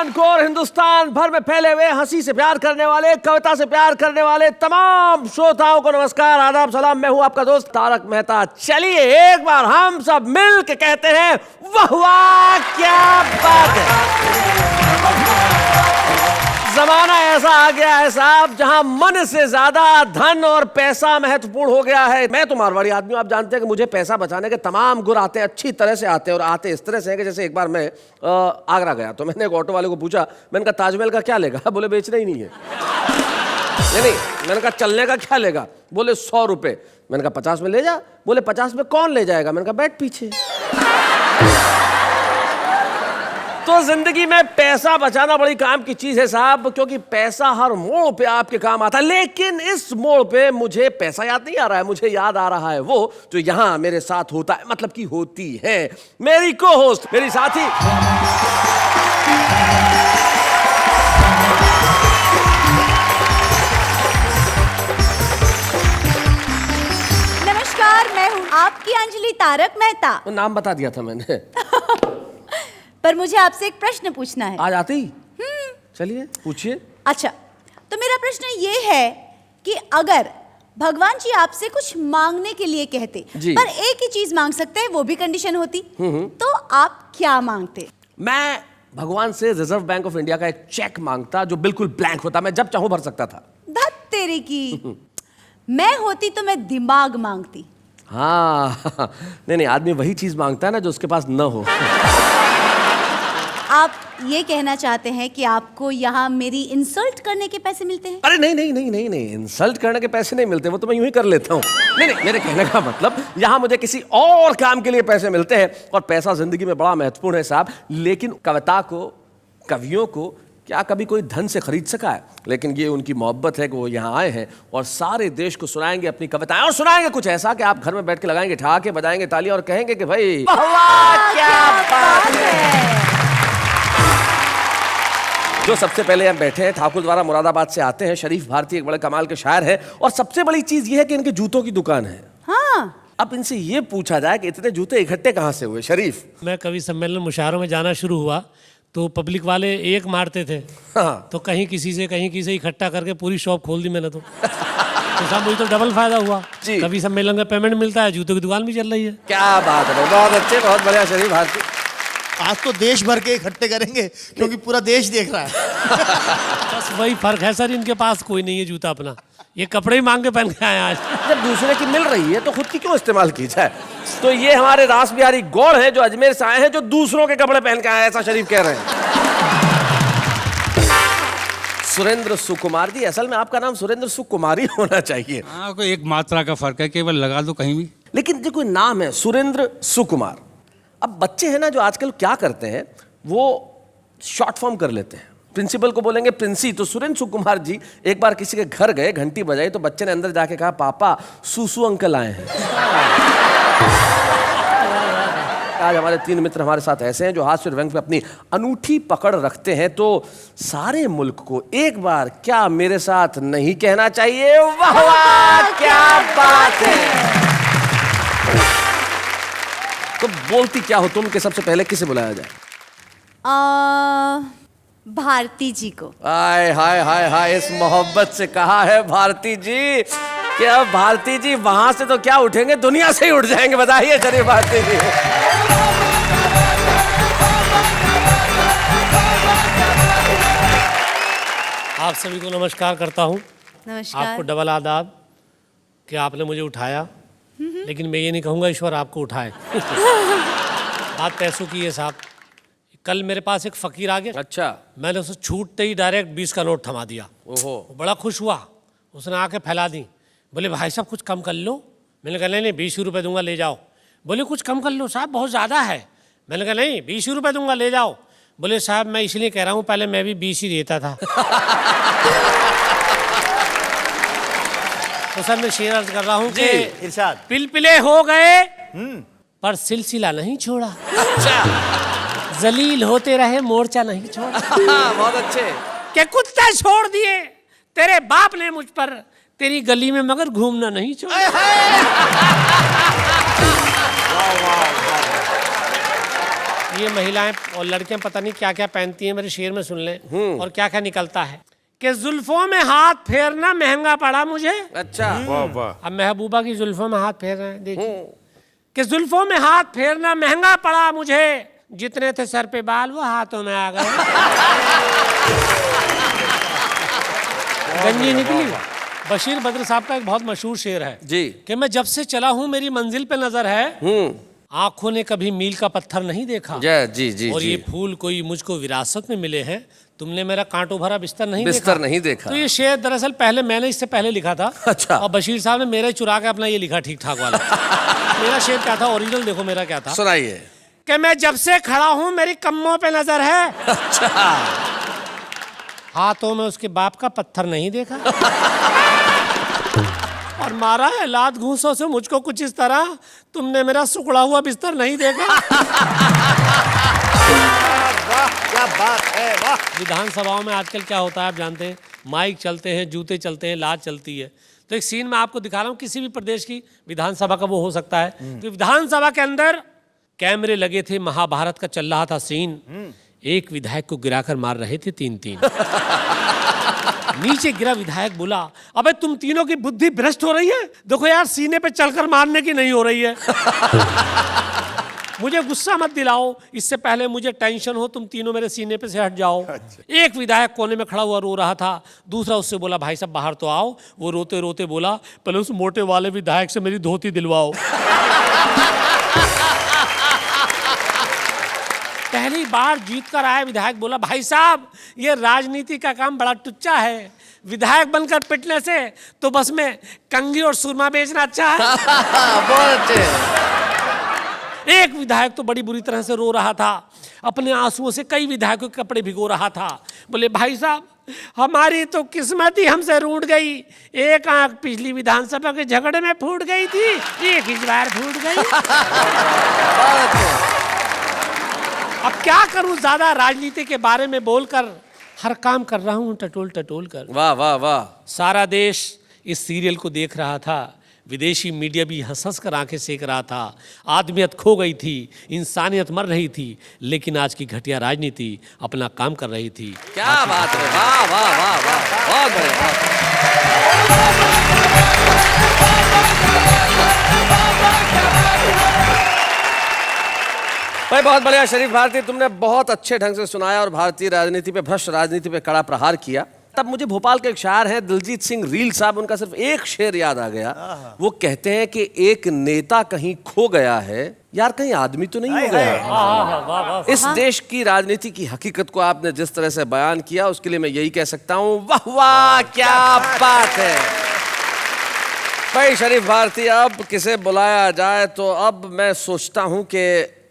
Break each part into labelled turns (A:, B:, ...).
A: हिंदुस्तान को और हिंदुस्तान भर में फैले हुए हंसी से प्यार करने वाले, कविता से प्यार करने वाले तमाम श्रोताओं को नमस्कार, आदाब, सलाम। मैं हूं आपका दोस्त तारक मेहता। चलिए एक बार हम सब मिल के कहते हैं वाह वाह क्या बात है। जमाना ऐसा आ गया है साहब जहां मन से ज्यादा धन और पैसा महत्वपूर्ण हो गया है। मैं तो मारवाड़ी आदमी हूं, आप जानते हैं कि मुझे पैसा बचाने के तमाम गुर आते हैं, अच्छी तरह से आते हैं। और आते इस तरह से हैं कि जैसे एक बार मैं आगरा गया तो मैंने एक ऑटो वाले को पूछा, मैंने कहा ताजमहल का क्या लेगा? बोले बेचना ही नहीं है। नहीं, मैंने कहा चलने का क्या लेगा? बोले 100 रुपए। मैंने कहा 50 में ले जा। बोले 50 में कौन ले जाएगा? मैंने कहा बैठ पीछे। तो जिंदगी में पैसा बचाना बड़ी काम की चीज है साहब, क्योंकि पैसा हर मोड़ पे आपके काम आता है। लेकिन इस मोड़ पे मुझे पैसा याद नहीं आ रहा है, मुझे याद आ रहा है वो जो यहां मेरे साथ होता है, मतलब कि होती है मेरी को होस्ट, मेरी साथी।
B: नमस्कार, मैं हूं आपकी अंजलि तारक मेहता।
A: नाम बता दिया था मैंने।
B: पर मुझे आपसे एक प्रश्न पूछना है।
A: आज आती? चलिए पूछिए।
B: अच्छा, तो मेरा प्रश्न ये है कि अगर भगवान जी आपसे कुछ मांगने के लिए कहते, पर एक ही चीज मांग सकते हैं, वो भी कंडीशन होती, तो आप क्या मांगते?
A: मैं भगवान से रिजर्व बैंक ऑफ इंडिया का एक चेक मांगता जो बिल्कुल ब्लैंक होता, मैं जब चाहूं भर सकता था।
B: धत तेरे की। मैं होती तो मैं दिमाग मांगती।
A: हाँ नहीं, आदमी वही चीज मांगता है ना जो उसके पास न हो।
B: आप ये कहना चाहते हैं कि आपको यहाँ मेरी इंसल्ट करने के पैसे मिलते हैं?
A: अरे नहीं, इंसल्ट करने के पैसे नहीं मिलते, वो तो मैं यूं ही कर लेता हूँ। नहीं, मेरे कहने का मतलब यहाँ मुझे किसी और काम के लिए पैसे मिलते हैं, और पैसा जिंदगी में बड़ा महत्वपूर्ण है साहब। लेकिन कविता को, कवियों को क्या कभी कोई धन से खरीद सका है? लेकिन ये उनकी मोहब्बत है कि वो यहाँ आए हैं और सारे देश को सुनाएंगे अपनी कविताएं, और सुनाएंगे कुछ ऐसा कि आप घर में बैठ के लगाएंगे ठहाके, बजाएंगे तालियां और कहेंगे कि भाई वाह क्या बात है। जो सबसे पहले हम बैठे हैं ठाकुर द्वारा मुरादाबाद से आते हैं, शरीफ भारती, एक बड़े कमाल के शायर हैं, और सबसे बड़ी चीज ये है कि इनके जूतों की दुकान है।
B: हाँ।
A: अब इनसे ये पूछा जाए कि इतने जूते इकट्ठे कहाँ से हुए? शरीफ,
C: मैं कवि सम्मेलन मुशायरों में जाना शुरू हुआ तो पब्लिक वाले एक मारते थे।
A: हाँ।
C: तो कहीं किसी से इकट्ठा करके पूरी शॉप खोल दी मैंने तो साहब मुझे तो डबल फायदा हुआ। कवि सम्मेलन का पेमेंट मिलता है, जूतों की दुकान भी चल रही है।
A: क्या बात है, बहुत अच्छे, बहुत बढ़िया शरीफ भारती।
D: आज तो देश भर के इकट्ठे करेंगे क्योंकि पूरा देश देख रहा है।
C: बस वही फर्क है सर, इनके पास कोई नहीं है जूता अपना, ये कपड़े ही मांग के पहन के आए आज।
A: जब दूसरे की मिल रही है तो खुद की क्यों इस्तेमाल की जाए? तो ये हमारे रास बिहारी गौड़ हैं जो अजमेर से आए हैं, जो दूसरों के कपड़े पहन के आए, ऐसा शरीफ कह रहे हैं। सुरेंद्र सुकुमार जी, असल में आपका नाम सुरेंद्र सुकुमारी होना चाहिए।
E: हाँ, कोई एक मात्रा का फर्क है, केवल लगा दो कहीं भी।
A: लेकिन जो कोई नाम है सुरेंद्र सुकुमार, अब बच्चे हैं ना जो आजकल क्या करते हैं, वो शॉर्ट फॉर्म कर लेते हैं। प्रिंसिपल को बोलेंगे प्रिंसी, तो सुरेंद्र सुकुमार जी एक बार किसी के घर गए, घंटी बजाई, तो बच्चे ने अंदर जाके कहा पापा सुसु अंकल आए हैं। आज हमारे 3 मित्र हमारे साथ ऐसे हैं जो हास्य और व्यंग पे अपनी अनूठी पकड़ रखते हैं। तो सारे मुल्क को एक बार क्या मेरे साथ नहीं कहना चाहिए वाह वाह क्या बात है? तो बोलती क्या हो तुम कि सबसे पहले किसे बुलाया जाए?
B: भारती जी को।
A: हाय हाय हाय हाय, इस मोहब्बत से कहा है भारती जी कि अब भारती जी वहां से तो क्या उठेंगे, दुनिया से ही उठ जाएंगे। बताइए चलिए भारती जी।
C: आप सभी को नमस्कार करता हूँ।
B: नमस्कार।
C: आपको डबल आदाब कि आपने मुझे उठाया, लेकिन मैं ये नहीं कहूँगा ईश्वर आपको उठाए। बात पैसों की है साहब। कल मेरे पास एक फकीर आ गया।
A: अच्छा।
C: मैंने उसे छूटते ही डायरेक्ट 20 का नोट थमा दिया।
A: ओहो।
C: वो बड़ा खुश हुआ, उसने आके फैला दी। बोले भाई साहब कुछ कम कर लो। मैंने कहा नहीं 20 रुपये दूंगा, ले जाओ। बोले कुछ कम कर लो साहब, बहुत ज़्यादा है। मैंने कहा नहीं 20 रुपये दूंगा, ले जाओ। बोले साहब मैं इसलिए कह रहा हूँ, पहले मैं भी 20 ही देता था। तो सर मैं शेर अर्ज कर रहा हूँ कि
D: इरशाद।
C: पिलपिले हो गए पर सिलसिला नहीं छोड़ा।
A: अच्छा।
C: जलील होते रहे मोर्चा नहीं छोड़ा।
A: बहुत अच्छे।
C: के कुत्ता छोड़ दिए तेरे बाप ने मुझ पर, तेरी गली में मगर घूमना नहीं छोड़ा। ये महिलाएं और लड़कियां पता नहीं क्या क्या पहनती हैं, मेरे शेर में सुन लें और क्या क्या निकलता है कि जुल्फों में हाथ फेरना महंगा पड़ा मुझे।
A: अच्छा।
C: अब महबूबा की जुल्फों में हाथ फेर रहे हैं, देखिए कि जुल्फों में हाथ फेरना महंगा पड़ा मुझे, जितने थे सर पे बाल वो हाथों में आ गए। गंजी निकली। बशीर बद्र साहब का एक बहुत मशहूर शेर है
A: जी
C: कि मैं जब से चला हूं मेरी मंजिल पे नजर है, आंखों ने कभी मील का पत्थर नहीं देखा।
A: जी जी
C: और
A: जी।
C: ये फूल कोई मुझको विरासत में मिले हैं, तुमने मेरा कांटों भरा बिस्तर नहीं देखा। तो ये शेर दरअसल पहले मैंने इससे पहले लिखा था।
A: अच्छा।
C: और बशीर साहब ने मेरे चुरा के अपना ये लिखा ठीक ठाक वाला। मेरा शेर क्या था ओरिजिनल, देखो मेरा क्या था।
A: सुनाइए।
C: कि मैं जब से खड़ा हूं मेरी कम्मों पे नजर है।
A: अच्छा।
C: हाथों में उसके बाप का पत्थर नहीं देखा। और मारा है लात घूंसों से मुझको कुछ इस तरह, तुमने मेरा सुखड़ा हुआ बिस्तर नहीं देखा।
D: वाह क्या बात है, वाह।
C: विधानसभाओं में आजकल क्या होता है आप जानते हैं, माइक चलते हैं, जूते चलते हैं, लात चलती है। तो एक सीन मैं आपको दिखा रहा हूँ, किसी भी प्रदेश की विधानसभा का वो हो सकता है। तो विधानसभा के अंदर कैमरे लगे थे, महाभारत का चल रहा था सीन। एक विधायक को गिराकर मार रहे थे 3-3। नीचे गिरा विधायक बोला, अबे तुम तीनों की बुद्धि भ्रष्ट हो रही है, देखो यार सीने पे चलकर मारने की नहीं हो रही है। मुझे गुस्सा मत दिलाओ, इससे पहले मुझे टेंशन हो, तुम तीनों मेरे सीने पे से हट जाओ। एक विधायक कोने में खड़ा हुआ रो रहा था, दूसरा उससे बोला भाई साहब बाहर तो आओ। वो रोते रोते बोला पहले उस मोटे वाले विधायक से मेरी धोती दिलवाओ। पहली बार जीत कर आया विधायक बोला भाई साहब ये राजनीति का काम बड़ा टुच्चा है, विधायक बनकर पिटने से तो बस में कंघी और सुरमा बेचना अच्छा है।
A: बहुत अच्छे।
C: एक विधायक तो बड़ी बुरी तरह से रो रहा था, अपने आंसुओं से कई विधायकों के कपड़े भिगो रहा था। बोले भाई साहब हमारी तो किस्मत ही हमसे रूठ गई, एक आंख पिछली विधानसभा के झगड़े में फूट गई थी, एक इस बार फूट गई। अब क्या करूं, ज्यादा राजनीति के बारे में बोलकर हर काम कर रहा हूं टटोल टटोल कर।
A: वाह वाह वाह।
C: सारा देश इस सीरियल को देख रहा था, विदेशी मीडिया भी हंस हंस कर आंखें सेक रहा था। आदमियत खो गई थी, इंसानियत मर रही थी, लेकिन आज की घटिया राजनीति अपना काम कर रही थी।
A: क्या बात है, वाह वाह वाह वाह, बहुत बढ़िया। भाई बहुत बढ़िया शरीफ भारती, तुमने बहुत अच्छे ढंग से सुनाया और भारतीय राजनीति पे, भ्रष्ट राजनीति पे कड़ा प्रहार किया। तब मुझे भोपाल के एक शायर हैं दिलजीत सिंह रील साहब, उनका सिर्फ एक शेर याद आ गया। वो कहते हैं कि एक नेता कहीं खो गया है, यार कहीं आदमी तो नहीं हो गया। इस देश की राजनीति की हकीकत को आपने जिस तरह से बयान किया उसके लिए मैं यही कह सकता हूं, वाह वाह क्या बात है। भाई शरीफ भारती, अब किसे बुलाया जाए तो अब मैं सोचता हूं कि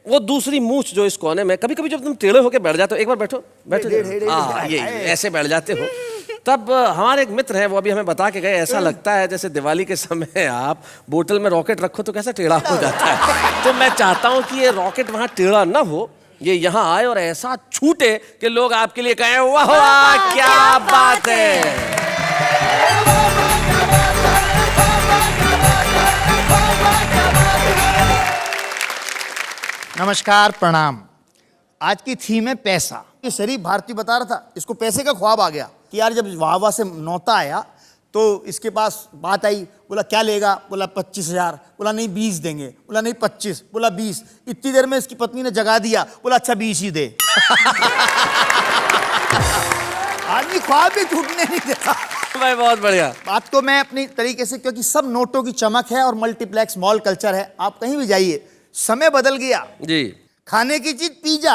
A: वो दूसरी मूछ जो इस कोने में, कभी कभी जब तुम टेढ़े होके बैठ जाते हो, एक बार बैठो बैठो, ये ऐसे बैठ जाते हो, तब हमारे एक मित्र हैं वो अभी हमें बता के गए, ऐसा लगता है जैसे दिवाली के समय आप बोतल में रॉकेट रखो तो कैसा टेढ़ा हो जाता है। तो मैं चाहता हूं कि ये रॉकेट वहां टेढ़ा ना हो, ये यहाँ आए और ऐसा छूटे कि लोग आपके लिए कहें वाह वाह क्या बात है।
D: नमस्कार, प्रणाम। आज की थीम है पैसा। ये शरीफ भारती बता रहा था, इसको पैसे का ख्वाब आ गया कि यार जब वाहवा से नौता आया तो इसके पास बात आई, बोला क्या लेगा, बोला 25,000, बोला नहीं 20 देंगे, बोला नहीं 25, बोला 20। इतनी देर में इसकी पत्नी ने जगा दिया, बोला अच्छा 20 ही दे। आदमी ख्वाब भी टूटने नहीं देता।
A: भाई बहुत बढ़िया
D: बात को मैं अपनी तरीके से, क्योंकि सब नोटों की चमक है और मल्टीप्लेक्स मॉल कल्चर है, आप कहीं भी जाइए समय बदल गया
A: जी।
D: खाने की चीज पिज्जा,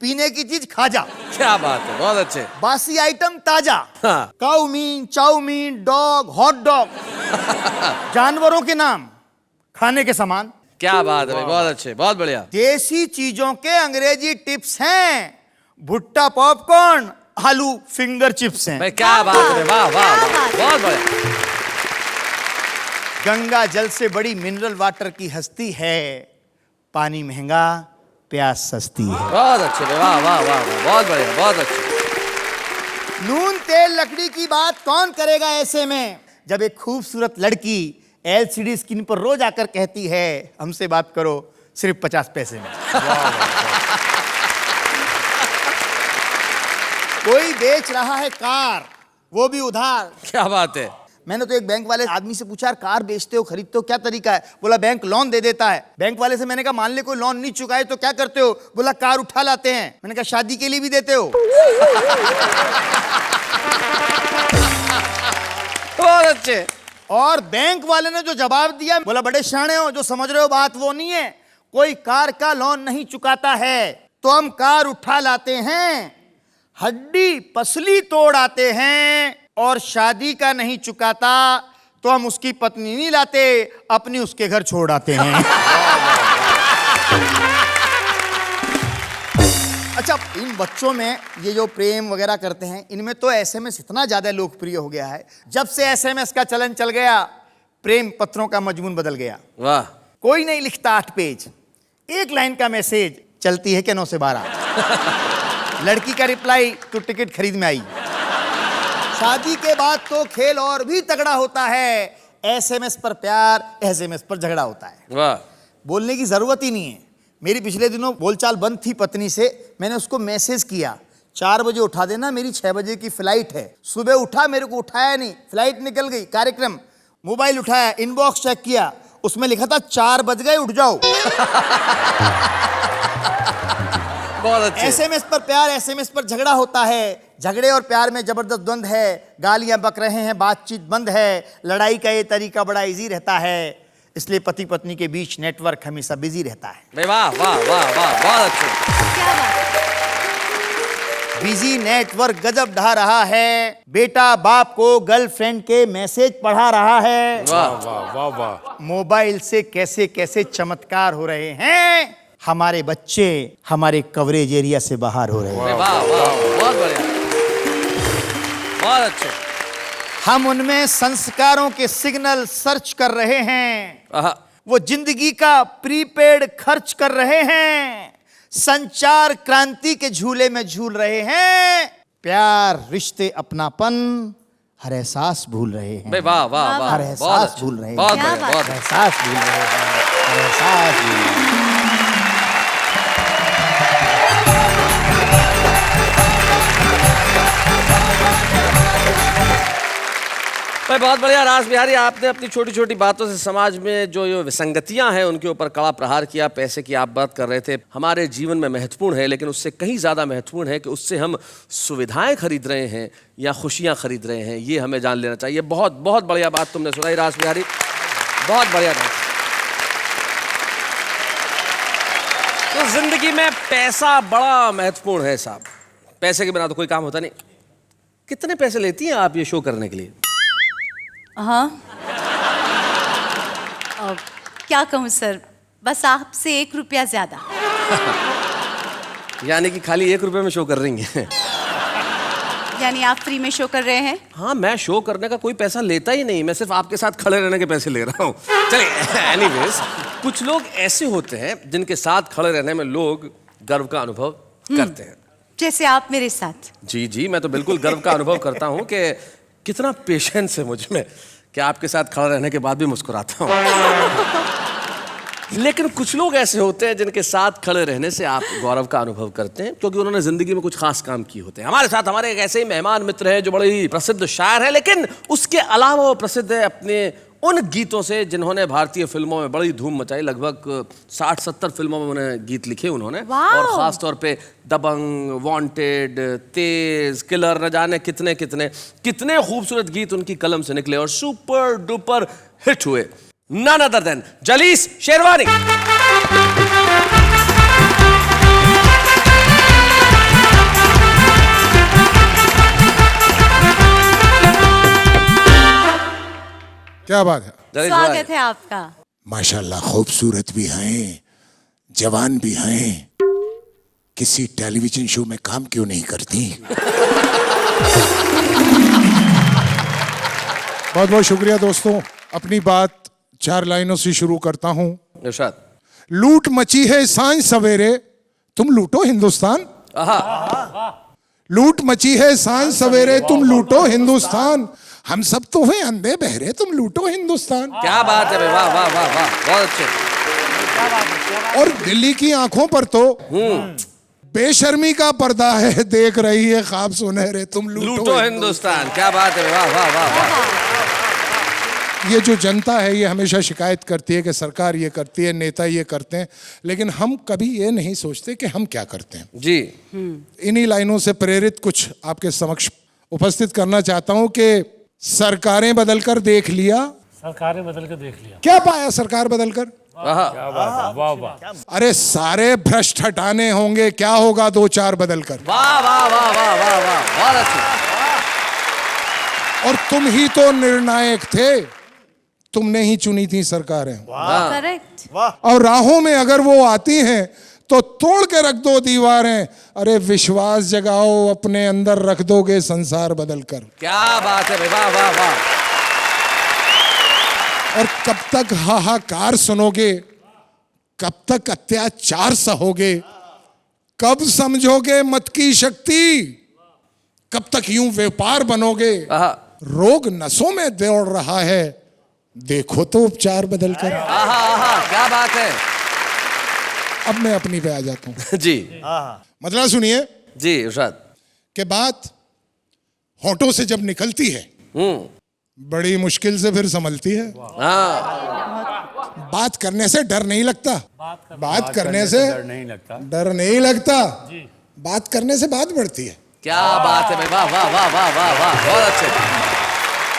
D: पीने की चीज खाजा।
A: क्या बात है, बहुत अच्छे।
D: बासी आइटम ताजा।
A: हाँ।
D: काउमीन, चाउमीन, डॉग, हॉट डॉग। जानवरों के नाम खाने के समान।
A: क्या बात है भाई, बहुत अच्छे, बहुत बढ़िया।
D: देसी चीजों के अंग्रेजी टिप्स हैं, भुट्टा पॉपकॉर्न, आलू फिंगर चिप्स हैं।
A: भाई क्या बात है, वाह वाह वाह, बहुत बढ़िया।
D: गंगा जल से बड़ी मिनरल वाटर की हस्ती है, पानी महंगा प्यास सस्ती है।
A: बहुत अच्छे, वाह वाह वाह, बहुत बढ़िया, बहुत अच्छे।
D: नून तेल लकड़ी की बात कौन करेगा ऐसे में, जब एक खूबसूरत लड़की LCD स्क्रीन पर रोज आकर कहती है हमसे बात करो सिर्फ 50 पैसे में। कोई बेच रहा है कार, वो भी उधार।
A: क्या बात है।
D: मैंने तो एक बैंक वाले आदमी से पूछा, यार कार बेचते हो, खरीदते हो, क्या तरीका है? बोला बैंक लोन दे देता है। बैंक वाले से मैंने कहा मान ले कोई लोन नहीं चुकाए तो क्या करते हो? बोला कार उठा लाते हैं। मैंने कहा शादी के लिए भी देते हो?
A: बहुत अच्छे।
D: और बैंक वाले ने जो जवाब दिया, बोला बड़े शाणे हो, जो समझ रहे हो बात वो नहीं है। कोई कार का लोन नहीं चुकाता है तो हम कार उठा लाते हैं, हड्डी पसली तोड़ आते हैं, और शादी का नहीं चुकाता तो हम उसकी पत्नी नहीं लाते, अपनी उसके घर छोड़ आते हैं। अच्छा, इन बच्चों में ये जो प्रेम वगैरह करते हैं, इनमें तो एसएमएस इतना ज्यादा लोकप्रिय हो गया है। जब से एसएमएस का चलन चल गया, प्रेम पत्रों का मजमून बदल गया।
A: वाह।
D: कोई नहीं लिखता 8 पेज, एक लाइन का मैसेज, चलती है क्या 9 से 12। लड़की का रिप्लाई, तो टिकट खरीद में आई। शादी के बाद तो खेल और भी तगड़ा होता है। एसएमएस पर प्यार, एसएमएस पर झगड़ा होता है।
A: वाह।
D: बोलने की जरूरत ही नहीं है। मेरी पिछले दिनों बोलचाल बंद थी पत्नी से, मैंने उसको मैसेज किया 4 बजे उठा देना, मेरी 6 बजे की फ्लाइट है। सुबह उठा, मेरे को उठाया नहीं, फ्लाइट निकल गई, कार्यक्रम। मोबाइल उठाया, इनबॉक्स चेक किया, उसमें लिखा था 4 बज गए, उठ जाओ।
A: बहुत अच्छे।
D: एसएमएस पर प्यार, एसएमएस पर झगड़ा होता है। झगड़े और प्यार में जबरदस्त द्वंद है, गालियां बक रहे हैं, बातचीत बंद है। लड़ाई का ये तरीका बड़ा इजी रहता है, इसलिए पति पत्नी के बीच नेटवर्क हमेशा बिजी रहता है।
A: वाह वाह वाह वाह, बहुत अच्छे।
B: क्या बात है।
D: बिजी नेटवर्क गजब ढा रहा है। बेटा बाप को गर्लफ्रेंड के मैसेज पढ़ा रहा है।
A: वाह
C: वाह वाह वाह।
D: मोबाइल से कैसे कैसे चमत्कार हो रहे हैं। हमारे बच्चे हमारे कवरेज एरिया से बाहर हो रहे हैं।
A: वाह वाह, बहुत बढ़िया, बहुत अच्छे।
D: हम उनमें संस्कारों के सिग्नल सर्च कर रहे हैं। वो जिंदगी का प्रीपेड खर्च कर रहे हैं। संचार क्रांति के झूले में झूल रहे हैं। प्यार, रिश्ते, अपनापन, हर एहसास भूल रहे हैं।
A: वाह वाह वाह,
D: हर एहसास भूल रहे हैं।
A: बहुत
B: क्या
A: बढ़िया,
B: बात
A: बहुत
B: है।
D: एहसास भूल रहे हैं। हर एहसास भूल रहे हैं।
A: भाई बहुत बढ़िया रास बिहारी, आपने अपनी छोटी छोटी बातों से समाज में जो ये विसंगतियां हैं उनके ऊपर कड़ा प्रहार किया। पैसे की आप बात कर रहे थे, हमारे जीवन में महत्वपूर्ण है, लेकिन उससे कहीं ज़्यादा महत्वपूर्ण है कि उससे हम सुविधाएं खरीद रहे हैं या खुशियां खरीद रहे हैं, ये हमें जान लेना चाहिए। बहुत बहुत बढ़िया बात तुमने सुनाई रास बिहारी, बहुत बढ़िया बात। तो जिंदगी में पैसा बड़ा महत्वपूर्ण है साहब, पैसे के बिना तो कोई काम होता नहीं। कितने पैसे लेती हैं आप ये शो करने के लिए?
B: हाँ, क्या कहूँ सर, बस आपसे 1 रुपया ज्यादा।
A: यानी कि खाली 1 रुपए में शो कर रही हैं?
B: यानी आप फ्री में शो कर रहे हैं?
A: हाँ, मैं शो करने का कोई पैसा लेता ही नहीं, मैं सिर्फ आपके साथ खड़े रहने के पैसे ले रहा हूँ। चलिए, एनीवेज, कुछ लोग ऐसे होते हैं जिनके साथ खड़े रहने में लोग गर्व का अनुभव करते हैं।
B: जैसे आप मेरे साथ।
A: जी जी, मैं तो बिल्कुल गर्व का अनुभव करता हूँ कि कितना पेशेंस है मुझ में कि आपके साथ खड़ा रहने के बाद भी मुस्कुराता हूँ। लेकिन कुछ लोग ऐसे होते हैं जिनके साथ खड़े रहने से आप गौरव का अनुभव करते हैं, क्योंकि उन्होंने जिंदगी में कुछ खास काम किए होते हैं। हमारे साथ हमारे एक ऐसे ही मेहमान मित्र हैं जो बड़े ही प्रसिद्ध शायर है, लेकिन उसके अलावा वो प्रसिद्ध है अपने उन गीतों से जिन्होंने भारतीय फिल्मों में बड़ी धूम मचाई। लगभग 60-70 फिल्मों में उन्हें गीत लिखे उन्होंने, और खास तौर पे दबंग, वांटेड, तेज, किलर, न जाने कितने कितने कितने खूबसूरत गीत उनकी कलम से निकले और सुपर डुपर हिट हुए। None other than Jalees Sherwani.
F: क्या बात है।
B: स्वागत है आपका।
F: माशाल्लाह, खूबसूरत भी हैं, जवान भी हैं। किसी टेलीविजन शो में काम क्यों नहीं करती? बहुत बहुत शुक्रिया दोस्तों। अपनी बात 4 लाइनों से शुरू करता हूं।
A: इरशाद।
F: लूट मची है सांझ सवेरे, तुम लूटो हिंदुस्तान। लूट मची है सांझ सवेरे, तुम लूटो हिंदुस्तान। हम सब तो हैं अंधे बहरे, तुम लूटो हिंदुस्तान।
A: क्या बात है भाई, वाह वाह वाह वाह, बहुत अच्छे।
F: और दिल्ली की आंखों पर तो बेशर्मी का पर्दा है, देख रही है ख्वाब सुनहरे, तुम
A: लूटो हिंदुस्तान। क्या बात है, वाह वाह वाह वाह।
F: ये जो जनता है ये हमेशा शिकायत करती है कि सरकार ये करती है, नेता ये करते हैं, लेकिन हम कभी ये नहीं सोचते कि हम क्या करते हैं।
A: जी।
F: इन्हीं लाइनों से प्रेरित कुछ आपके समक्ष उपस्थित करना चाहता हूं कि सरकारें बदलकर देख लिया।
C: सरकारें बदल के देख लिया।
F: क्या पाया सरकार बदलकर?
C: वाह वाह।
F: अरे सारे भ्रष्ट हटाने होंगे, क्या होगा 2-4 बदलकर?
A: वाह वाह वाह वाह वाह वाह, बहुत अच्छी।
F: और तुम ही तो निर्णायक थे, तुमने ही चुनी थी सरकारें।
B: करेक्ट।
F: और राहों में अगर वो आती हैं तो तोड़ के रख दो दीवारें। अरे विश्वास जगाओ, अपने अंदर रख दोगे संसार बदलकर।
A: क्या बात है, वाह वाह वाह।
F: और कब तक हाहाकार सुनोगे, कब तक अत्याचार सहोगे, कब समझोगे मत की शक्ति, कब तक यूं व्यापार बनोगे? रोग नसों में दौड़ रहा है, देखो तो उपचार बदलकर।
A: क्या बात है।
F: अब मैं अपनी पे आ जाता हूं।
A: जी
F: मतलब सुनिए
A: जी इरशाद।
F: कि बात होठों से जब निकलती है बड़ी मुश्किल से फिर संभलती है।
A: हाँ
F: बात करने से डर नहीं लगता, बात करने से डर नहीं लगता, बात करने से बात बढ़ती है।
A: क्या बात है भाई, वाह वाह वाह वाह वाह वाह, बहुत अच्छे।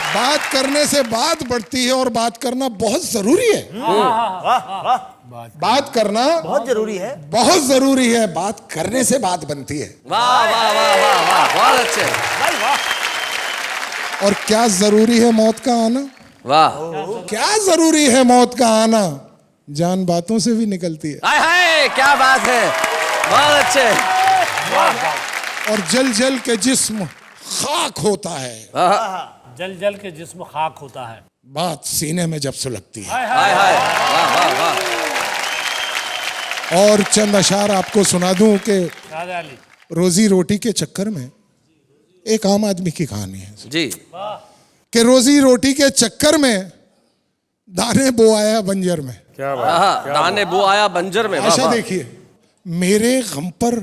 F: बात करने से बात बढ़ती है और बात करना बहुत जरूरी है। बात करना
D: बहुत जरूरी है,
F: बहुत जरूरी है। बात करने से बात बनती है।
A: वाह वाह वाह वाह वाह, बहुत अच्छे।
F: और क्या जरूरी है मौत का आना?
A: वाह।
F: क्या जरूरी है मौत का आना? जान बातों से भी निकलती है।
A: हाय हाय, क्या बात है, बहुत अच्छे।
F: और जल जल के जिस्म खाक होता है,
C: जल जल के जिस्म खाक होता है।
F: बात सीने में जब सुलगती है।
A: हाय हाय, वाह वाह वाह।
F: और चंद अशार आपको सुना दूं कि
C: राजा अली।
F: रोजी रोटी के चक्कर में एक आम आदमी की कहानी है
A: जी।
F: कि रोजी रोटी के चक्कर में दाने बो आया बंजर में।
A: दाने बो आया बंजर में।
F: आशा देखिए, मेरे गम पर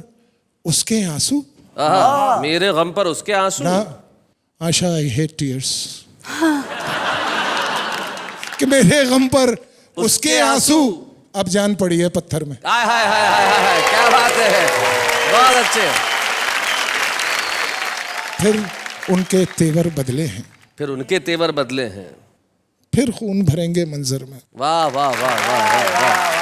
F: उसके आंसू,
A: मेरे गम पर उसके आंसू।
F: ना आशा, आई हेट टीयर्स। कि मेरे गम पर उसके आंसू अब जान पड़ी है पत्थर में।
A: हाय हाय हाय हाय हाय, क्या बात है, बहुत अच्छे।
F: फिर उनके तेवर बदले हैं,
A: फिर उनके तेवर बदले हैं,
F: फिर खून भरेंगे मंजर में।
A: वाह वाह वाह वाह वाह वाह।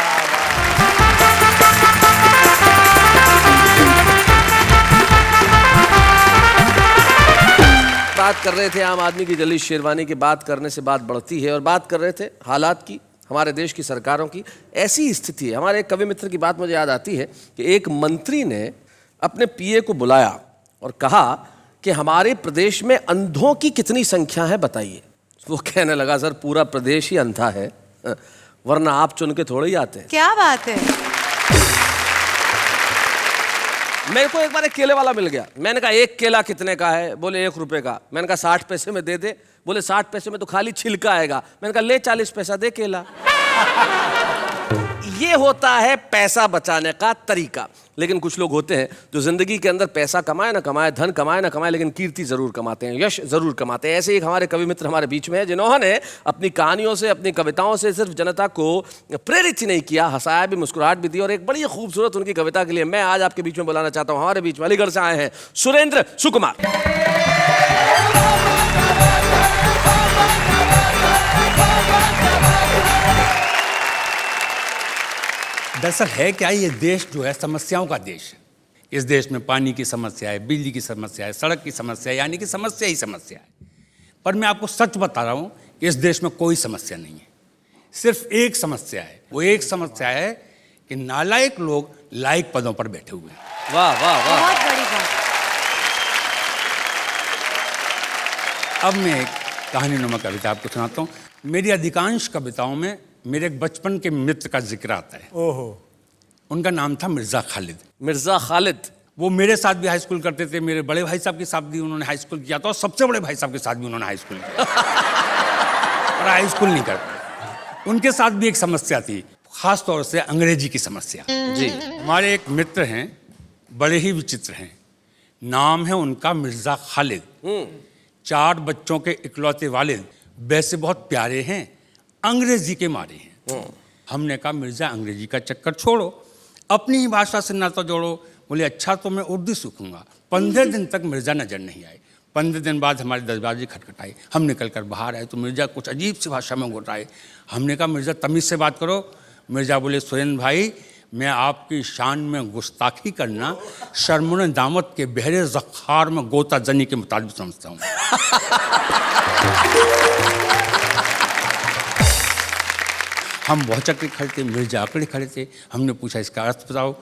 A: बात कर रहे थे आम आदमी की जली शेरवानी की, बात करने से बात बढ़ती है, और बात कर रहे थे हालात की, हमारे देश की सरकारों की। ऐसी स्थिति है, हमारे एक कवि मित्र की बात मुझे याद आती है कि एक मंत्री ने अपने पीए को बुलाया और कहा कि हमारे प्रदेश में अंधों की कितनी संख्या है बताइए। वो कहने लगा, सर पूरा प्रदेश ही अंधा है, वरना आप चुन के थोड़े ही आते हैं।
B: क्या बात है।
A: मेरे को एक बार एक केले वाला मिल गया, मैंने कहा एक केला कितने का है? बोले 1 रुपए का। मैंने कहा 60 पैसे में दे दे। बोले 60 पैसे में तो खाली छिलका आएगा। मैंने कहा ले 40 पैसा दे केला। ये होता है पैसा बचाने का तरीका। लेकिन कुछ लोग होते हैं जो जिंदगी के अंदर पैसा कमाए ना कमाए, धन कमाए ना कमाए, लेकिन कीर्ति जरूर कमाते हैं, यश जरूर कमाते हैं। ऐसे एक हमारे कवि मित्र हमारे बीच में है जिन्होंने अपनी कहानियों से, अपनी कविताओं से सिर्फ जनता को प्रेरित ही नहीं किया, हंसाया भी, मुस्कुराहट भी दी। और एक बड़ी खूबसूरत उनकी कविता के लिए मैं आज आपके बीच में बुलाना चाहता हूं, हमारे बीच में अलीगढ़ से आए हैं सुरेंद्र सुकुमार।
E: दरअसल है क्या, ये देश जो है समस्याओं का देश है। इस देश में पानी की समस्या है, बिजली की समस्या है, सड़क की समस्या है, यानी कि समस्या ही समस्या है। पर मैं आपको सच बता रहा हूँ कि इस देश में कोई समस्या नहीं है, सिर्फ एक समस्या है। वो एक समस्या है कि नालायक लोग लायक पदों पर बैठे हुए हैं।
A: वाह वाह वाह,
B: बहुत बड़ी बात।
E: अब मैं एक कहानीनुमा कविता आपको सुनाता हूँ। मेरी अधिकांश कविताओं में मेरे एक बचपन के मित्र का जिक्र आता है। ओहो। उनका नाम था मिर्ज़ा खालिद।
A: मिर्ज़ा खालिद।
E: वो मेरे साथ भी हाई स्कूल करते थे, मेरे बड़े भाई साहब के साथ भी उन्होंने हाई स्कूल किया था, और सबसे बड़े भाई साहब के साथ भी उन्होंने हाई स्कूल किया। और हाई स्कूल नहीं करते। उनके साथ भी एक समस्या थी, खास तौर से अंग्रेजी की समस्या।
A: जी।
E: हमारे एक मित्र हैं बड़े ही विचित्र हैं। नाम है उनका मिर्ज़ा खालिद। 4 बच्चों के इकलौते वालिद, वैसे बहुत प्यारे हैं, अंग्रेजी के मारे हैं। हमने कहा मिर्ज़ा अंग्रेजी का चक्कर छोड़ो, अपनी ही भाषा से नाता जोड़ो। बोले अच्छा तो मैं उर्दू सीखूंगा। 15 दिन तक मिर्ज़ा नजर नहीं आए। 15 दिन बाद हमारे दरवाजे खटखटाए, हम निकल कर बाहर आए तो मिर्ज़ा कुछ अजीब सी भाषा में घुटाए। हमने कहा मिर्ज़ा तमीज़ से बात करो। मिर्ज़ा बोले सुरेंद्र भाई, मैं आपकी शान में गुस्ताखी करना शर्मुन दामत के बहरे ज़ख़ार में गोता जनी के मुताबिक समझता हूँ। हम भौचक्के खड़े थे, मिर्ज़ा अकड़े खड़े थे। हमने पूछा इसका अर्थ बताओ।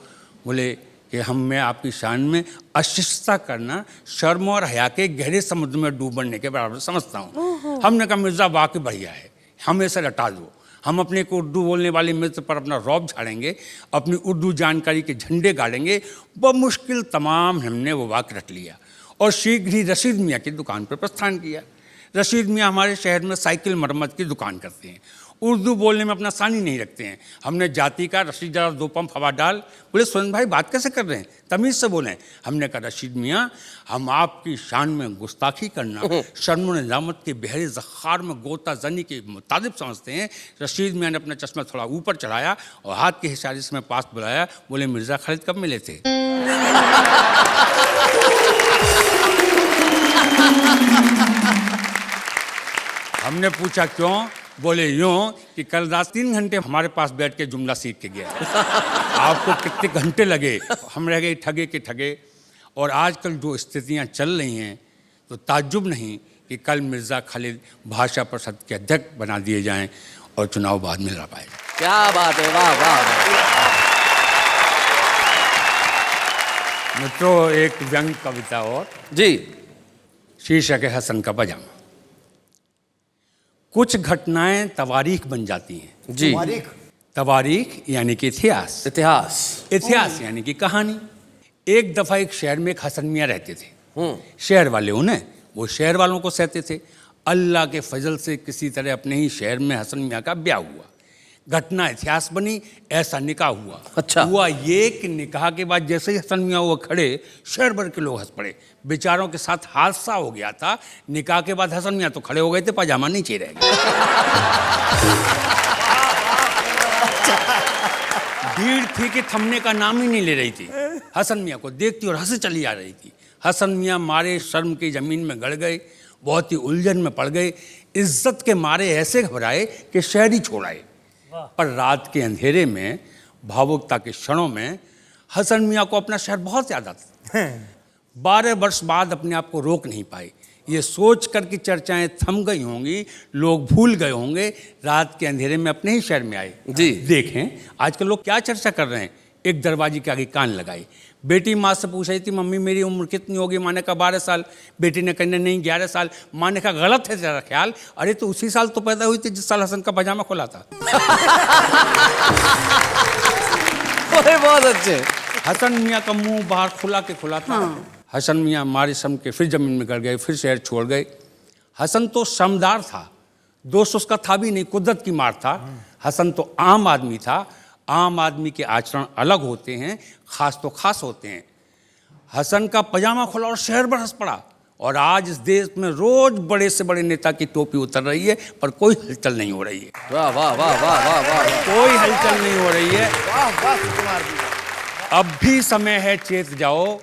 E: बोले कि मैं आपकी शान में अशिष्टता करना शर्म और हया के गहरे समुद्र में डूब बढ़ने के बराबर समझता हूँ। हमने कहा मिर्ज़ा वाकई बढ़िया है, हमें से लटा दो। हम अपने को उर्दू बोलने वाले मित्र पर अपना रौब झाड़ेंगे, अपनी उर्दू जानकारी के झंडे गाड़ेंगे। बमुश्किल तमाम हमने वो वाक्य रट लिया और शीघ्र ही रशीद मियाँ की दुकान पर प्रस्थान किया। रशीद मियाँ हमारे शहर में साइकिल मरम्मत की दुकान करते हैं, उर्दू बोलने में अपना सानी नहीं रखते हैं। हमने जाति का रशीद जरा 2 पंप हवा डाल। बोले सुरेंद्र भाई बात कैसे कर रहे हैं, तमीज़ से बोलें। हमने कहा रशीद मियाँ, हम आपकी शान में गुस्ताखी करना शर्म निजामत के बहरे ज़ख़ार में गोता जनी के मुताबिक समझते हैं। रशीद मियाँ ने अपना चश्मा थोड़ा ऊपर चढ़ाया और हाथ के इशारे से मैं पास बुलाया। बोले मिर्ज़ा खालिद कब मिले थे? हमने पूछा क्यों? बोले यूँ कि कल रात 3 घंटे हमारे पास बैठ के जुमला सीख के गया। आपको कितने घंटे लगे? हम रह गए ठगे के ठगे। और आजकल जो स्थितियाँ चल रही हैं तो ताज्जुब नहीं कि कल मिर्ज़ा खालिद भाषा परिषद के अध्यक्ष बना दिए जाएं और चुनाव बाद में लड़ पाए।
A: क्या बात है, वाह वाह वाह।
E: मित्रों, एक व्यंग कविता और
A: जी।
E: शीर्षक है हसन का पजामा। कुछ घटनाएं तवारीख बन जाती हैं।
A: जी।
E: तवारीख यानी कि इतिहास, इतिहास यानी कि कहानी। एक दफ़ा एक शहर में एक हसन मियाँ रहते थे। शहर वाले उन्हें, वो शहर वालों को सहते थे। अल्लाह के फजल से किसी तरह अपने ही शहर में हसन मियाँ का ब्याह हुआ। घटना इतिहास बनी, ऐसा निकाह हुआ।
A: अच्छा।
E: हुआ ये कि निकाह के बाद जैसे ही हसन मियाँ वो खड़े, शहर भर के लोग हंस पड़े। बेचारों के साथ हादसा हो गया था। निकाह के बाद हसन मियाँ तो खड़े हो गए थे, पजामा नीचे रह गया। भीड़ थी कि थमने का नाम ही नहीं ले रही थी। हसन मियाँ को देखती और हंसी चली आ रही थी। हसन मियाँ मारे शर्म की ज़मीन में गड़ गए, बहुत ही उलझन में पड़ गए। इज्जत के मारे ऐसे घबराए कि शहर ही छोड़ आए। पर रात के अंधेरे में, भावुकता के क्षणों में हसन मियाँ को अपना शहर बहुत याद आता। 12 वर्ष बाद अपने आप को रोक नहीं पाए। ये सोच कर कि चर्चाएं थम गई होंगी, लोग भूल गए होंगे, रात के अंधेरे में अपने ही शहर में आए।
A: जी।
E: देखें आजकल लोग क्या चर्चा कर रहे हैं। एक दरवाजे के आगे कान लगाए। बेटी माँ से पूछ रही थी, मम्मी मेरी उम्र कितनी होगी? माँ ने कहा 12 साल। बेटी ने कहने नहीं 11 साल। माँ ने कहा गलत है तेरा ख्याल, अरे तो उसी साल तो पैदा हुई थी जिस साल हसन का पजामा खुला था।
A: बहुत अच्छे।
E: हसन मियाँ का मुंह बाहर खुला के खुला था। हसन मियाँ मारे शर्म के फिर जमीन में गड़ गए, फिर शहर छोड़ गए। हसन तो शर्मदार था, दोस्त उसका था भी नहीं, कुदरत की मार था। हसन तो आम आदमी था। आम आदमी के आचरण अलग होते हैं, खास तो खास होते हैं। हसन का पजामा खुला और शहर भर हंस पड़ा। और आज इस देश में रोज बड़े से बड़े नेता की टोपी उतर रही है, पर कोई हलचल नहीं हो रही है।
A: वाह वाह वाह वाह वाह वाह।
E: कोई हलचल नहीं हो रही है। अब भी समय है, चेत जाओ।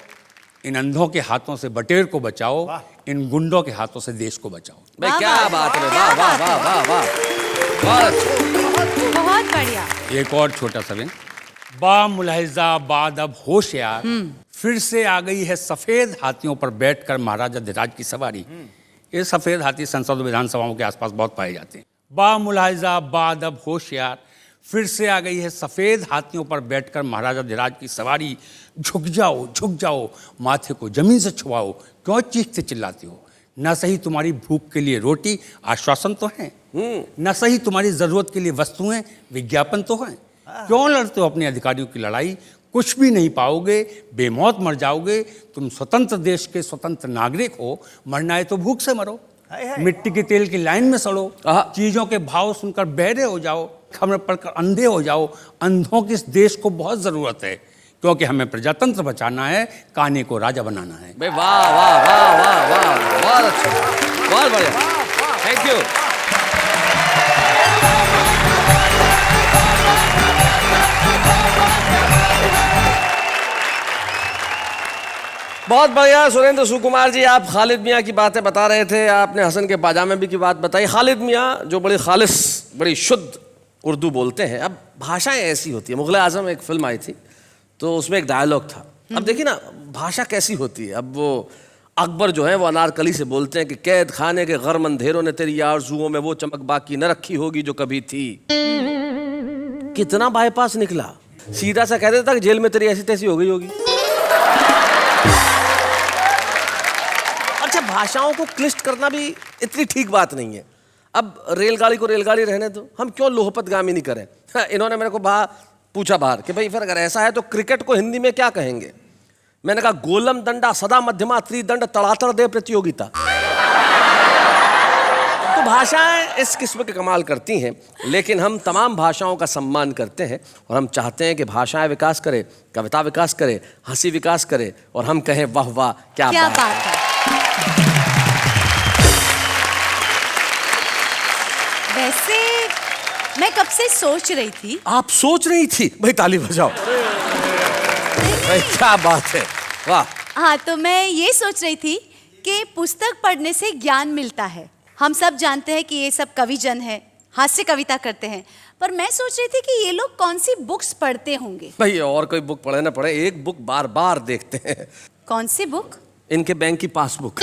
E: इन अंधों के हाथों से बटेर को बचाओ, इन गुंडों के हाथों से देश को बचाओ।
A: भाई क्या बात है, वाह वाह वाह वाह वाह।
B: बहुत बढ़िया।
E: एक और छोटा सा व्यंग। बा मुलाहिजा बाद अब होशियार, फिर से आ गई है सफेद हाथियों पर बैठकर महाराजा धीराज की सवारी। ये सफेद हाथी संसद और विधानसभाओं के आसपास बहुत पाए जाते हैं। बा मुलाहिजा बाद अब होशियार, फिर से आ गई है सफेद हाथियों पर बैठकर महाराजा धीराज की सवारी। झुक जाओ, माथे को जमीन से छुआओ, क्यों चीखते चिल्लाते हो? न सही तुम्हारी भूख के लिए रोटी आश्वासन तो है, न सही तुम्हारी जरूरत के लिए वस्तुएं विज्ञापन तो है। क्यों लड़ते हो अपने अधिकारियों की लड़ाई? कुछ भी नहीं पाओगे, बेमौत मर जाओगे। तुम स्वतंत्र देश के स्वतंत्र नागरिक हो, मरना है तो भूख से मरो, मिट्टी के तेल की लाइन में सड़ो, चीजों के भाव सुनकर बहरे हो जाओ, खबर पढ़कर अंधे हो जाओ। अंधों की इस देश को बहुत ज़रूरत है, क्योंकि हमें प्रजातंत्र बचाना है, कान्हे को राजा बनाना है।
A: भाई वाह वाह वाह वाह वाह, बहुत अच्छा, बहुत बढ़िया, थैंक यू। बहुत बढ़िया सुरेंद्र सुकुमार जी, आप खालिद मियाँ की बातें बता रहे थे, आपने हसन के पाजामे भी की बात बताई। खालिद मियाँ जो बड़ी खालिस, बड़ी शुद्ध उर्दू बोलते हैं। अब भाषाएं ऐसी होती है, मुग़ल आज़म एक फिल्म आई थी तो उसमें एक डायलॉग था। अब देखिए ना भाषा कैसी होती है। अब वो अकबर जो है वो अनारकली से बोलते हैं कि कैद खाने के गर्म अंधेरों ने तेरी आरज़ुओं में वो चमक बाकी न रखी होगी जो कभी थी। कितना बाईपास निकला, सीधा सा कह देता कि जेल में तेरी ऐसी तैसी हो गई होगी। अच्छा, भाषाओं को क्लिष्ट करना भी इतनी ठीक बात नहीं है। अब रेलगाड़ी को रेलगाड़ी रहने दो, हम क्यों लोहपतगामी नहीं करें। हाँ, इन्होंने मेरे को पूछा बाहर कि भाई फिर अगर ऐसा है तो क्रिकेट को हिंदी में क्या कहेंगे। मैंने कहा गोलम दंडा सदा मध्यमा त्रिदंड तड़ातड़ दे प्रतियोगिता। तो भाषाएं इस किस्म के कमाल करती हैं, लेकिन हम तमाम भाषाओं का सम्मान करते हैं और हम चाहते हैं कि भाषाएं विकास करे, कविता विकास करे, हंसी विकास करे और हम कहें वाह वाह क्या बात है।
B: वैसे मैं कब से सोच रही थी।
A: आप सोच रही थी? भाई ताली बजाओ। भाई क्या बात है, वाह।
B: हाँ, तो मैं ये सोच रही थी कि पुस्तक पढ़ने से ज्ञान मिलता है। हम सब जानते हैं कि ये सब कविजन है, हास्य कविता करते हैं, पर मैं सोच रही थी कि ये लोग कौन सी बुक्स पढ़ते होंगे।
A: भाई और कोई बुक पढ़े ना पढ़े, एक बुक बार बार देखते हैं।
B: कौन सी बुक?
A: इनके बैंक की पासबुक।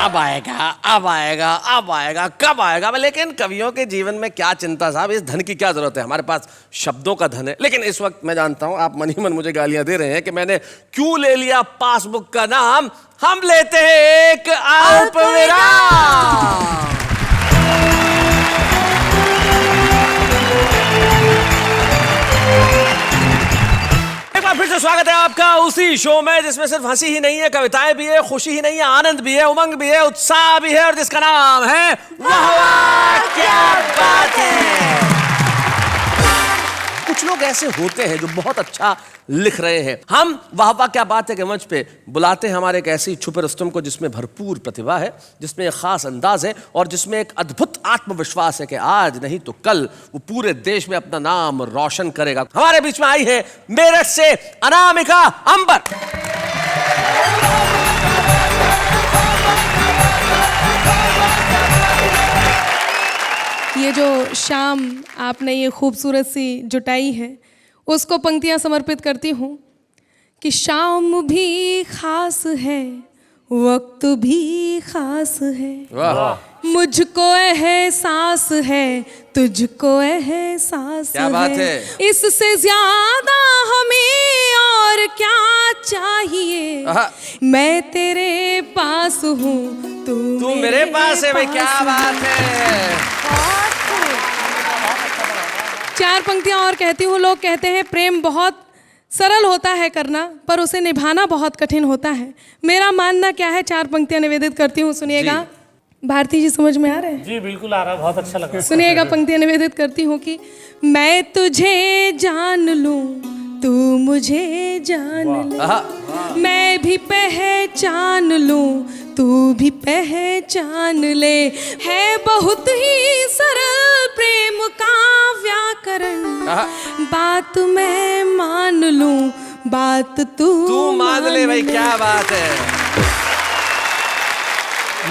A: अब आएगा, अब आएगा, अब आएगा, कब आएगा। लेकिन कवियों के जीवन में क्या चिंता साहब, इस धन की क्या जरूरत है, हमारे पास शब्दों का धन है। लेकिन इस वक्त मैं जानता हूं आप मन ही मन मुझे गालियां दे रहे हैं कि मैंने क्यों ले लिया पासबुक का नाम। हम लेते हैं एक अल्पविराम। फिर से स्वागत है आपका उसी शो में जिसमें सिर्फ हंसी ही नहीं है, कविताएं भी है, खुशी ही नहीं है, आनंद भी है, उमंग भी है, उत्साह भी है, और जिसका नाम है वाह वाह क्या बात है। कुछ लोग ऐसे होते हैं जो बहुत अच्छा लिख रहे हैं। हम वाह वाह क्या बात है के मंच पे बुलाते हैं हमारे एक ऐसी छुपे रुस्तम को जिसमें भरपूर प्रतिभा है, जिसमें एक खास अंदाज है और जिसमें एक अद्भुत आत्मविश्वास है कि आज नहीं तो कल वो पूरे देश में अपना नाम रोशन करेगा। हमारे बीच में आई है मेरठ से अनामिका अंबर।
G: ये जो शाम आपने ये खूबसूरत सी जुटाई है उसको पंक्तियां समर्पित करती हूँ कि शाम भी खास है, वक्त भी खास है, मुझको एहसास है, तुझको एहसास
A: क्या बात है।
G: इससे ज्यादा हमें और क्या चाहिए। मैं तेरे पास हूँ, तू
A: मेरे पास है। भाई क्या बात है।
G: चार पंक्तियां और कहती हूँ। लोग कहते हैं प्रेम बहुत सरल होता है करना, पर उसे निभाना बहुत कठिन होता है। मेरा मानना क्या है, चार पंक्तियां निवेदित करती हूँ, सुनिएगा। भारती जी समझ में आ रहे हैं?
C: जी बिल्कुल आ रहा है, बहुत अच्छा लगा।
G: सुनिएगा, पंक्तियां निवेदित करती हूँ कि मैं तुझे जान लूं, तू मुझे जान ले, मैं भी पहचान लूं, तू भी पहचान ले, है बहुत ही सरल प्रेम का व्याकरण, बात मैं मान लूं, बात तू
A: मान ले। भाई क्या बात है।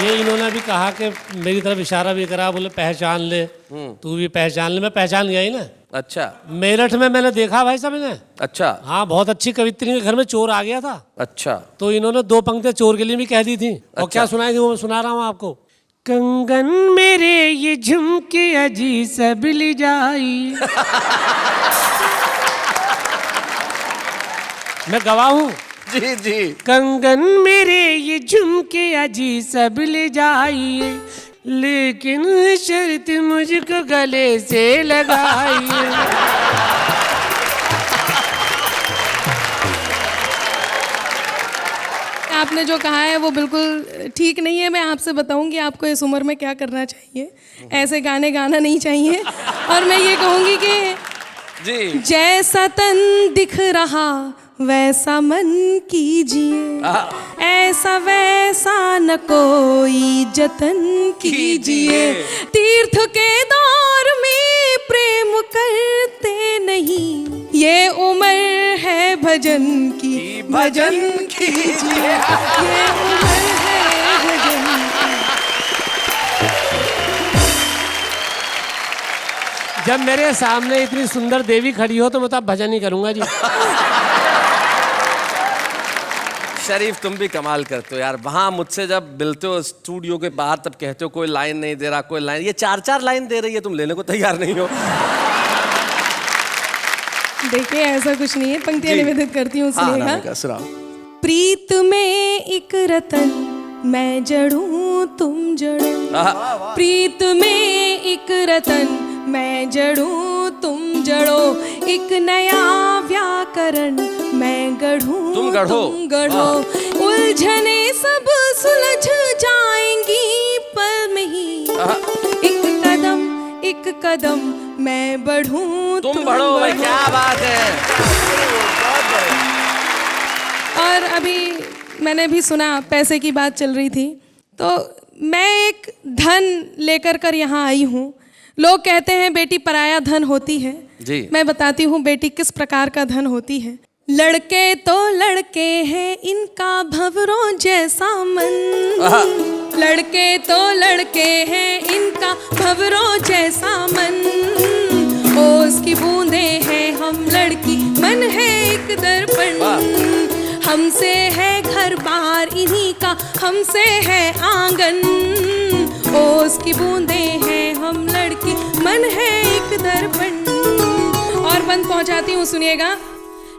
C: ये इन्होंने भी कहा कि मेरी तरफ इशारा भी करा, बोले पहचान ले, तू भी पहचान ले। मैं पहचान गया ही ना।
A: अच्छा,
C: मेरठ में मैंने देखा भाई साहब इन्हें।
A: अच्छा,
C: हाँ, बहुत अच्छी कवित्री के घर में चोर आ गया था।
A: अच्छा,
C: तो इन्होंने दो पंक्तियां चोर के लिए भी कह दी थी। और क्या सुनाई थी वो मैं सुना रहा हूँ आपको। कंगन मेरे ये झुमके अजी सब ले जाई। मैं गवाह हूँ।
A: जी जी।
C: कंगन मेरे ये झुमके अजी सब ले जाइए, लेकिन शर्त मुझको गले से लगाइए।
G: आपने जो कहा है वो बिल्कुल ठीक नहीं है। मैं आपसे बताऊंगी आपको इस उम्र में क्या करना चाहिए। ऐसे गाने गाना नहीं चाहिए। और मैं ये कहूँगी कि
A: जी।
G: जैसा तन दिख रहा वैसा मन कीजिए, ऐसा वैसा न कोई जतन कीजिए। तीर्थ के दौर में प्रेम करते नहीं, ये उम्र है भजन की, भजन कीजिए। ये उम्र है भजन की।
C: जब मेरे सामने इतनी सुंदर देवी खड़ी हो तो मैं तो अब भजन ही करूंगा जी।
A: शरीफ तुम भी कमाल करते हो यार। वहां मुझसे जब मिलते हो स्टूडियो के बाहर तब कहते हो कोई लाइन नहीं दे रहा, कोई लाइन। ये 4-4 लाइन दे रही है, तुम लेने को तैयार नहीं हो।
G: देखिए ऐसा कुछ नहीं है, पंक्तियां निवेदित करती हूँ, सुनिएगा।
A: सुनाओ।
G: प्रीत में एक रतन मैं जड़ूं तुम जड़ो, प्रीत में एक रतन मैं जड़ूं तुम जड़ो, एक नया व्याकरण मैं गढ़ूं
A: तुम गढ़ो,
G: उलझने सब सुलझ जाएंगी पल में ही, एक कदम मैं बढ़ूं
A: तुम बढ़ो। भाई क्या बात है।
G: और अभी मैंने भी सुना पैसे की बात चल रही थी, तो मैं एक धन लेकर कर यहाँ आई हूँ। लोग कहते हैं बेटी पराया धन होती है
A: जी।
G: मैं बताती हूँ बेटी किस प्रकार का धन होती है। लड़के तो लड़के हैं इनका भंवरों जैसा मन, लड़के तो लड़के हैं इनका भंवरों जैसा मन, ओस की बूंदे हैं हम लड़की, मन है एक दर्पण, हमसे है घर बार इन्हीं का, हमसे है आंगन, ओस की बूंदे हैं हम लड़की, मन है एक दर्पण। और बंद पहुंचाती हूँ, सुनिएगा।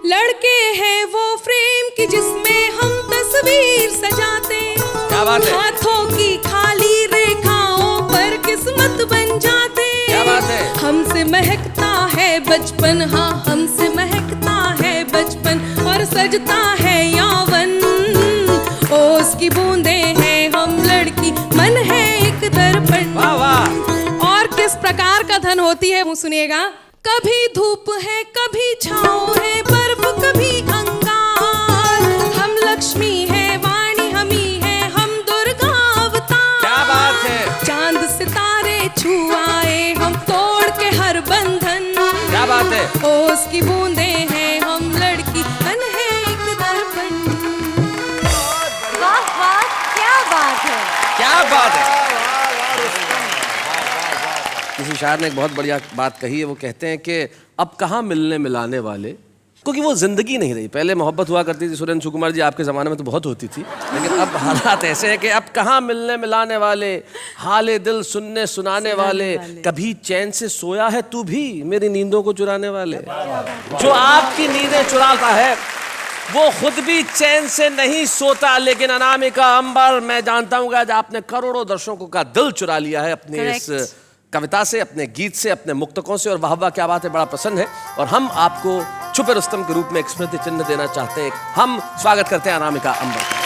G: लड़के हैं वो फ्रेम की जिसमें हम तस्वीर सजाते,
A: क्या बात है।
G: हाथों की खाली रेखाओं पर किस्मत बन जाते,
A: क्या बात है।
G: हमसे महकता है बचपन, हाँ हमसे महकता है बचपन, और सजता है यौवन, ओस की बूंदे हैं हम लड़की, मन है एक दर्पण।
A: वाह वाह।
G: और किस प्रकार का धन होती है वो सुनिएगा। कभी धूप है कभी छाँव है, बर्फ कभी अंगार, हम लक्ष्मी है वाणी हम ही है, हम दुर्गा अवतार।
A: क्या बात है।
G: चांद सितारे छू आए हम तोड़ के हर बंधन,
A: क्या बात है।
G: ओस की बूंदे हैं हम लड़की, मन है एक दर्पण।
B: वाह वाह, क्या बात है।
A: क्या बात है। किसी शायर ने एक बहुत बढ़िया बात कही है। वो कहते हैं कि अब कहाँ मिलने मिलाने वाले, क्योंकि वो जिंदगी नहीं रही। पहले मोहब्बत हुआ करती थी, सुरेंद्र सुकुमार जी आपके ज़माने में तो बहुत होती थी, लेकिन अब हालात ऐसे हैं कि अब कहाँ मिलने मिलाने वाले, हाले दिल सुनने सुनाने वाले, कभी चैन से सोया है तू भी मेरी नींदों को चुराने वाले। जो आपकी नींदें चुराता है वो खुद भी चैन से नहीं सोता। लेकिन अनामिका अंबर, मैं जानता हूँ कि आज आपने करोड़ों दर्शकों का दिल चुरा लिया है अपने इस कविता से, अपने गीत से, अपने मुक्तकों से। और वाह वाह क्या बात है, बड़ा पसंद है। और हम आपको छुपे रुस्तम के रूप में एक स्मृति चिन्ह देना चाहते हैं। हम स्वागत करते हैं अनामिका अंबर का।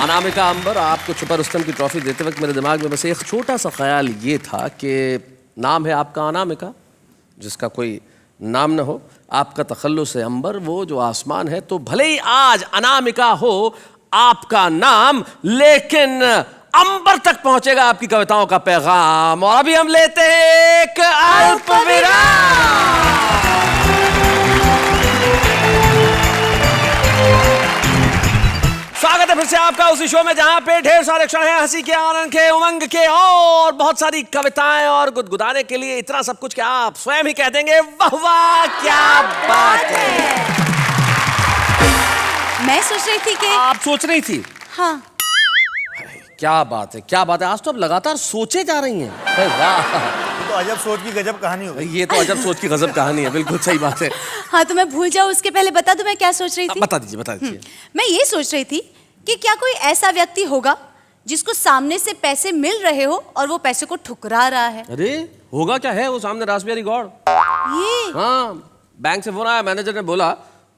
A: अनामिका अंबर, आपको छुपा रुस्तम की ट्रॉफी देते वक्त मेरे दिमाग में बस एक छोटा सा ख्याल ये था कि नाम है आपका अनामिका, जिसका कोई नाम न हो, आपका तखल्लुस है अंबर, वो जो आसमान है। तो भले ही आज अनामिका हो आपका नाम, लेकिन अंबर तक पहुंचेगा आपकी कविताओं का पैगाम। और अभी हम लेते हैं एक अल्प विराम। स्वागत है फिर से आपका उसी शो में जहां पे ढेर सारे क्षण हैं हंसी के, आनंद के, उमंग के और बहुत सारी कविताएं और गुदगुदाने के लिए इतना सब कुछ कि आप स्वयं ही कह देंगे वाह वाह क्या बात है।
B: मैं सोच रही थी कि
A: आप सोच रही थी।
B: हाँ,
A: क्या बात है, क्या बात है। आज तो अब लगातार सोचे जा रही हैं। वाह,
D: तो अजब सोच की गजब कहानी हो गई।
A: ये तो अजब सोच की गजब कहानी है। बिल्कुल सही बात है।
B: हाँ तो मैं भूल जाऊँ उसके पहले बता दूं मैं क्या सोच रही थी।
A: बता दीजिए, बता दीजिए।
B: मैं ये सोच रही थी कि क्या कोई ऐसा व्यक्ति होगा जिसको सामने से पैसे मिल रहे हो और वो पैसे को ठुकरा रहा है।
A: अरे होगा क्या है, वो सामने रास्पबेरी गॉड।
B: ये
A: हाँ, बैंक से फोन आया, मैनेजर ने बोला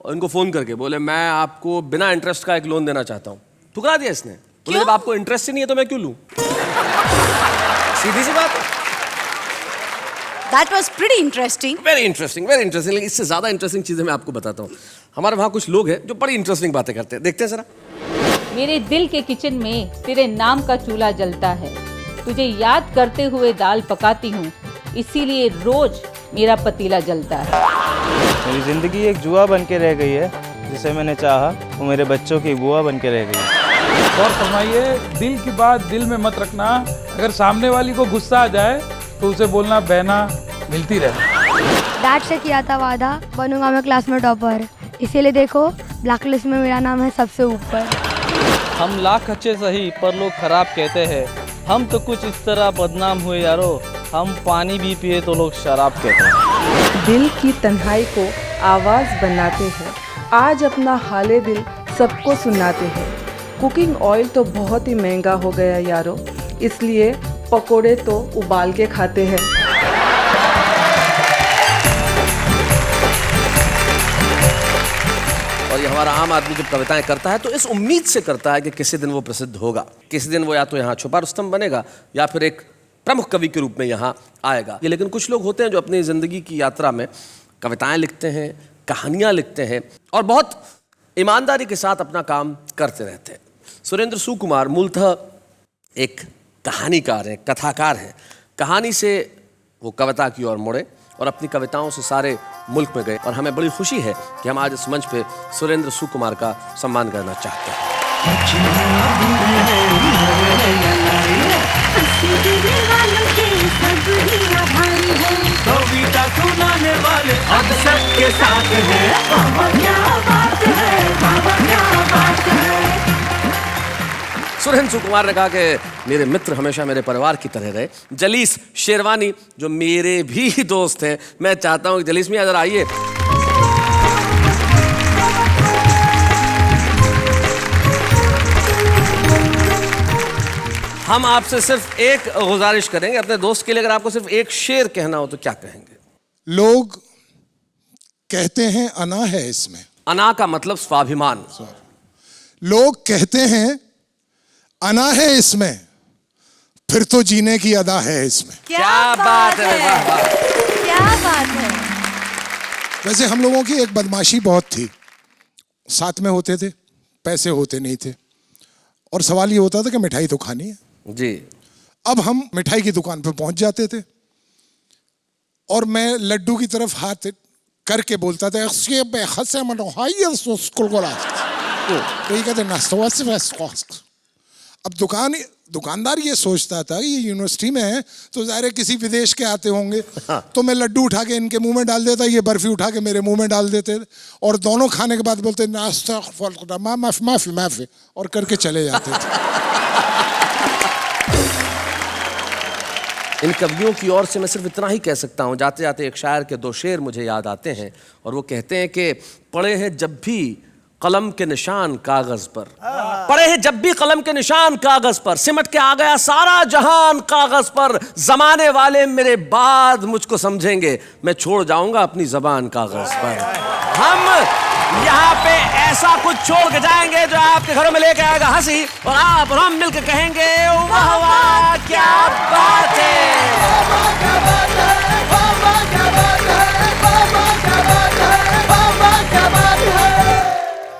A: इनको फोन करके, बोले मैं आपको बिना इंटरेस्ट का एक लोन देना चाहता हूँ। ठुकरा दिया इसने, बोले जब आपको इंटरेस्ट ही नहीं है तो मैं क्यों लूँ। सीधी सी बात है।
B: That was pretty interesting.
A: Very interesting, very interesting. लेकिन इससे ज्यादा इंटरेस्टिंग चीजें मैं आपको बताता हूँ। हमारे वहाँ कुछ लोग हैं जो बड़ी इंटरेस्टिंग बातें करते हैं, देखते हैं जरा।
H: मेरे दिल के किचन में तेरे नाम का चूल्हा जलता है, तुझे याद करते हुए दाल पकाती हूँ, इसीलिए रोज मेरा पतीला जलता है।
I: मेरी जिंदगी एक जुआ बन के रह गई है, जिसे मैंने चाहा वो मेरे बच्चों की बुआ बन के रह गई है।
J: और फरमाइए, दिल की बात दिल में मत रखना, अगर सामने वाली को गुस्सा आ जाए तो उसे बोलना बहना मिलती रहे।
K: डैड से किया था वादा, बनूंगा मैं क्लास में टॉपर, इसीलिए देखो ब्लैक लिस्ट में मेरा नाम है सबसे ऊपर।
I: हम लाख अच्छे सही पर लोग खराब कहते हैं, हम तो कुछ इस तरह बदनाम हुए यारो, हम पानी भी पिए तो लोग शराब कहते हैं।
G: दिल की तन्हाई को आवाज़ बनाते हैं, आज अपना हाले दिल सबको सुनाते हैं। कुकिंग ऑयल तो बहुत ही महंगा हो गया यारो, इसलिए पकोड़े तो उबाल के खाते हैं।
A: और ये हमारा आम आदमी जब कविताएं करता है तो इस उम्मीद से करता है कि किसी दिन वो प्रसिद्ध होगा, किसी दिन वो या तो यहाँ छुपा रुस्तम बनेगा या फिर एक प्रमुख कवि के रूप में यहाँ आएगा। ये लेकिन कुछ लोग होते हैं जो अपनी ज़िंदगी की यात्रा में कविताएं लिखते हैं, कहानियाँ लिखते हैं और बहुत ईमानदारी के साथ अपना काम करते रहते हैं। सुरेंद्र सुकुमार मूलतः एक कहानीकार हैं, कथाकार हैं। कहानी से वो कविता की ओर मुड़े और अपनी कविताओं से सारे मुल्क में गए और हमें बड़ी खुशी है कि हम आज इस मंच पे सुरेंद्र सुकुमार का सम्मान करना चाहते हैं।
L: कविता सुनाने वाले अक्षर के साथ हैं, बाबा क्या बात है, बाबा क्या बात है।
A: सुरेंद्र सुकुमार ने कहा कि मेरे मित्र हमेशा मेरे परिवार की तरह रहे। जलीस शेरवानी जो मेरे भी दोस्त हैं, मैं चाहता हूं कि जलीस मियां जरा आइए। हम आपसे सिर्फ एक गुजारिश करेंगे अपने दोस्त के लिए, अगर आपको सिर्फ एक शेर कहना हो तो क्या कहेंगे?
F: लोग कहते हैं अना है इसमें।
A: अना का मतलब स्वाभिमान।
F: लोग कहते हैं अना है इसमें, फिर तो जीने की अदा है इसमें।
A: क्या बात है, वाह वाह,
B: क्या बात है।
F: वैसे हम लोगों की एक बदमाशी बहुत थी, साथ में होते थे, पैसे होते नहीं थे और सवाल ये होता था कि मिठाई तो खानी है
A: जी।
F: अब हम मिठाई की दुकान पर पहुंच जाते थे और मैं लड्डू की तरफ हाथ करके बोलता था कहीं कहते नाश्ता। अब दुकानदार ये सोचता था ये यूनिवर्सिटी में है तो ज़ाहिर है किसी विदेश के आते होंगे, तो मैं लड्डू उठा के इनके मुंह में डाल देता, ये बर्फी उठा के मेरे मुंह में डाल देते और दोनों खाने के बाद बोलते नाश्ता माफी और करके चले जाते थे।
A: इन कवियों की ओर से मैं सिर्फ इतना ही कह सकता हूँ, जाते जाते एक शायर के दो शेर मुझे याद आते हैं और वो कहते हैं कि पड़े हैं जब भी कलम के निशान कागज पर, पड़े हैं जब भी कलम के निशान कागज पर, सिमट के आ गया सारा जहान कागज पर, जमाने वाले मेरे बाद मुझको समझेंगे, मैं छोड़ जाऊंगा अपनी जबान कागज पर। हम यहाँ पे ऐसा कुछ छोड़ के जाएंगे जो आपके घरों में लेके आएगा हंसी और आप और हम मिलकर कहेंगे वाह वाह क्या बात है, बाबा क्या बात है, बाबा क्या बात है, बाबा